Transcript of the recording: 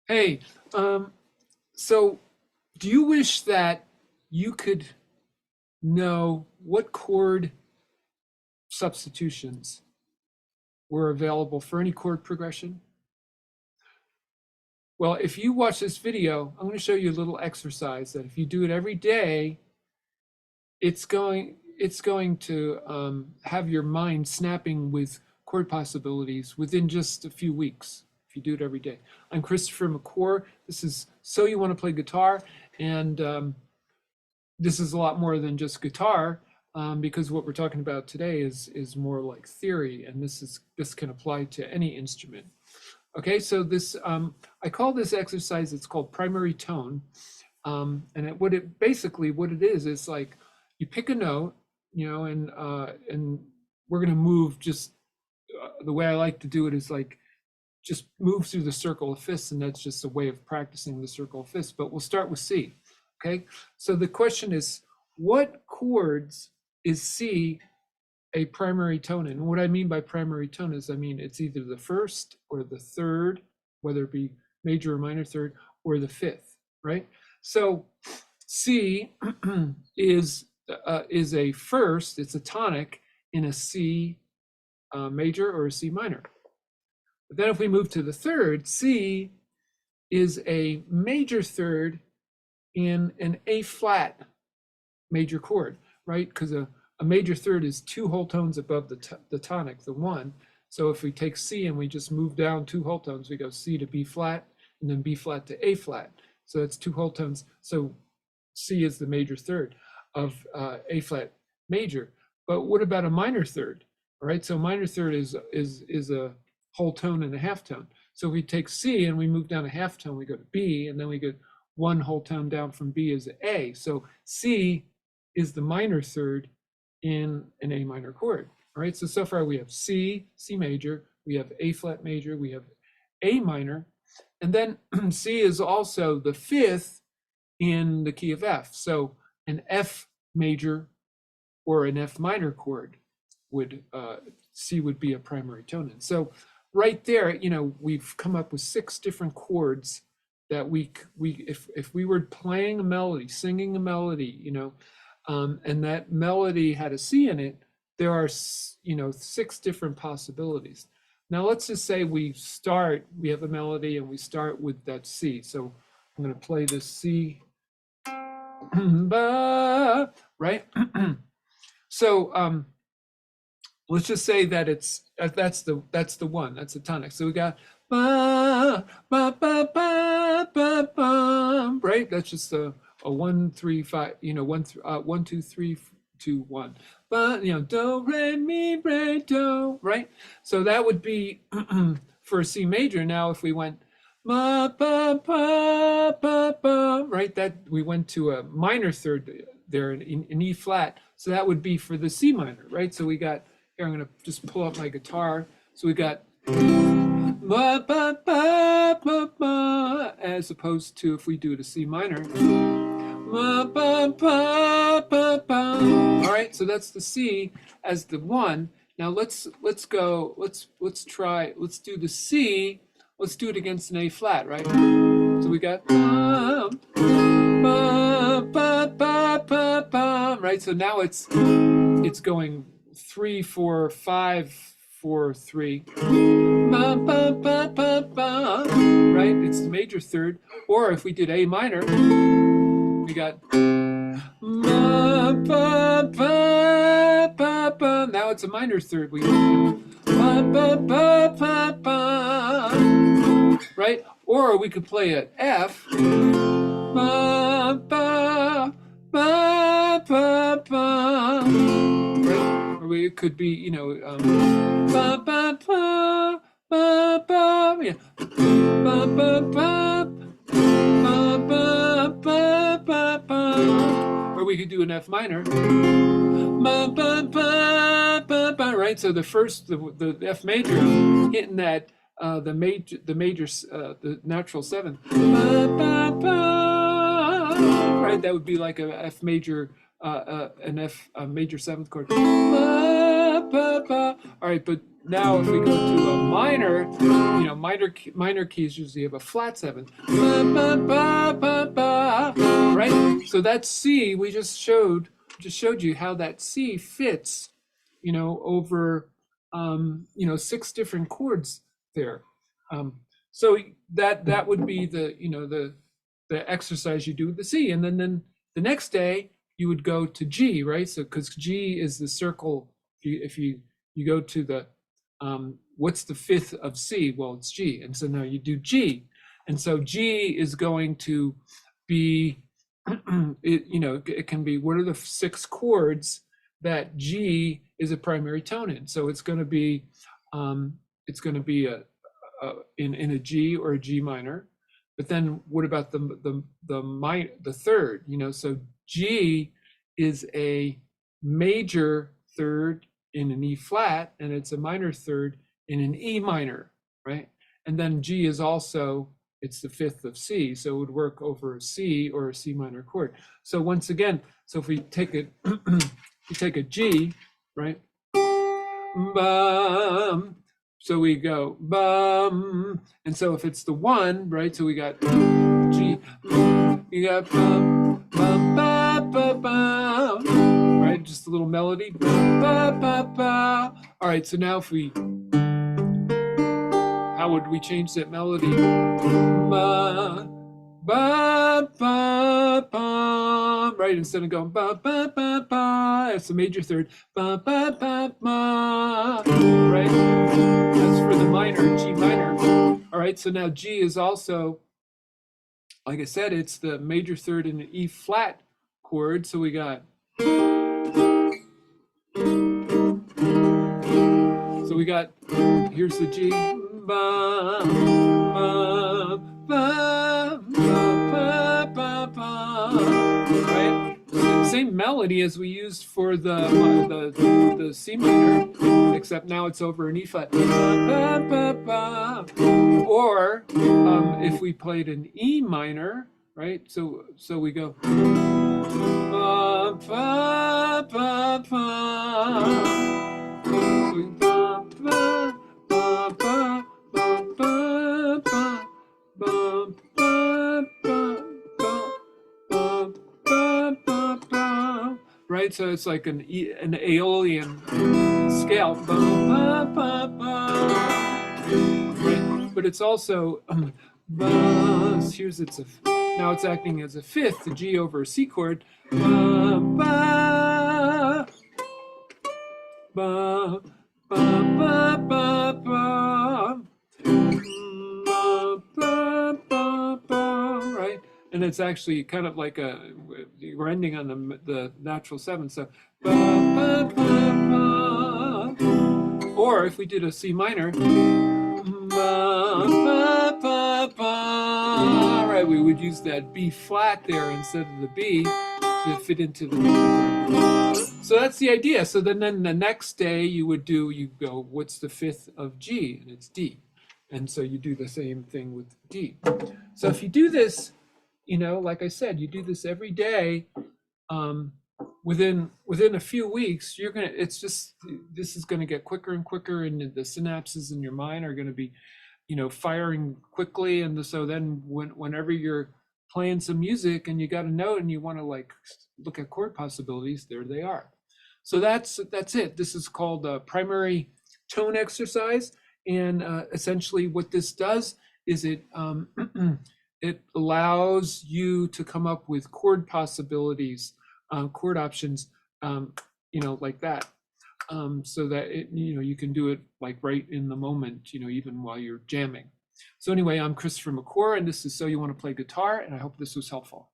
Hey, so do you wish that you could know what chord substitutions were available for any chord progression? Well, if you watch this video, I'm going to show you a little exercise that if you do it every day, it's going to have your mind snapping with chord possibilities within just a few weeks if you do it every day. I'm Christopher McCore. This is So You Want to Play Guitar, and this is a lot more than just guitar, because what we're talking about today is more like theory, and this can apply to any instrument. Okay, so this I call this exercise. It's called primary tone, and what it is like you pick a note, and we're gonna move just the way I like to do it is like just move through the circle of fifths, and that's just a way of practicing the circle of fifths. But we'll start with C. Okay, so the question is, what chords is C a primary tone in? And what I mean by primary tone is, I mean it's either the first or the third, whether it be major or minor third, or the fifth, right? So C is a first, it's a tonic in a C major or a C minor. But then if we move to the third, C is a major third in an A flat major chord, right? Because a major third is two whole tones above the tonic, the one. So if we take C and we just move down two whole tones, we go C to B flat and then B flat to A flat. So that's two whole tones. So C is the major third of A flat major. But what about a minor third? All right, so minor third is a whole tone and a half tone. So if we take C and we move down a half tone, we go to B, and then we get one whole tone down from B is A. So C is the minor third in an A minor chord. All right, so far we have C, C major, we have A flat major, we have A minor, and then C is also the fifth in the key of F. So an F major or an F minor chord would, C would be a primary tone in. So right there, we've come up with 6 different chords that if we were playing a melody, singing a melody, and that melody had a C in it, there are 6 different possibilities. Now let's just say we have a melody and we start with that C. So I'm going to play this C, right? So let's just say that that's the one, that's the tonic. So we got ba ba ba ba ba ba, right? That's just a 1 3 5, 1 2 3 2 1. But do re mi re do, right? So that would be for a C major. Now if we went ma ba ba ba ba, right? That we went to a minor third there in E flat. So that would be for the C minor, right? So we got here. I'm gonna just pull up my guitar. So we got ba ba ba ba ba, as opposed to if we do it a C minor. Ba ba ba ba ba. All right, so that's the C as the one. Now let's do the C. Let's do it against an A flat, right? So we got ba ba ba ba ba ba, right? So now it's going 3 4 5 4 3. Ba ba ba ba ba, right? It's the major third. Or if we did A minor, we got ba ba ba ba ba. Now it's a minor third. We ba ba ba ba ba, right? Or we could play an F. Ba ba ba ba ba. Right? Or it could be, ba ba ba ba ba. Yeah. Ba ba ba ba ba ba ba ba. Or we could do an F minor. Ba ba ba ba ba. Right. So the F major hitting that the natural seventh. Ba ba ba. Right. That would be like a F major, an F major seventh chord. Ba ba, ba. All right, but now if we go to a minor, minor keys usually have a flat seventh. Ba, ba, ba, ba, ba. Right? So that C we just showed you how that C fits, over 6 different chords there. So that would be the exercise you do with the C, and then the next day you would go to G, right? So because G is the circle. If you go to the what's the fifth of C? Well, it's G, and so now you do G, and so G is going to be it can be, what are the 6 chords that G is a primary tone in? So it's going to be in a G or a G minor. But then what about the third? So G is a major third in an E flat, and it's a minor third in an E minor, right? And then G is also, it's the fifth of C, so it would work over a C or a C minor chord. So once again, so if we take it, you take a G, right? Bum. So we go bum, and so if it's the 1, right? So we got G, you got bum, bum, ba, ba, bum, right? Just a little melody. Ba, ba, ba. All right. So now if we, how would we change that melody? Ba, ba, ba, ba, right? Instead of going ba, ba, ba, ba, it's the major third. Ba, ba, ba, ba, right? That's for the minor, G minor. All right, so now G is also, like I said, it's the major third in an E flat chord. So we got, here's the G. Ba, ba, ba, ba, ba, ba, right? Same melody as we used for the C minor, except now it's over an E flat. Ba, ba, ba. Or if we played an E minor, right? So we go ba, ba, ba, ba. Right, so it's like an Aeolian scale, right? But it's also here's now it's acting as a fifth, the G over a C chord. Ba, ba, ba, ba, ba, ba, ba, ba, ba, right? And it's actually kind of like we're ending on the natural 7. So ba, ba, ba, ba. Or if we did a C minor, ba, ba, ba, ba, right, we would use that B flat there instead of the B to fit into the. So that's the idea. So then the next day you go, what's the fifth of G? And it's D. And so you do the same thing with D. So if you do this, like I said, you do this every day, within a few weeks, this is gonna get quicker and quicker, and the synapses in your mind are gonna be, firing quickly. And so then whenever you're playing some music and you got a note and you want to look at chord possibilities, there they are. So that's it. This is called a primary tone exercise, and essentially what this does is it it allows you to come up with chord possibilities, chord options, like that, so that you can do it like right in the moment, even while you're jamming. So anyway, I'm Christopher McClure, and this is So You Want to Play Guitar, and I hope this was helpful.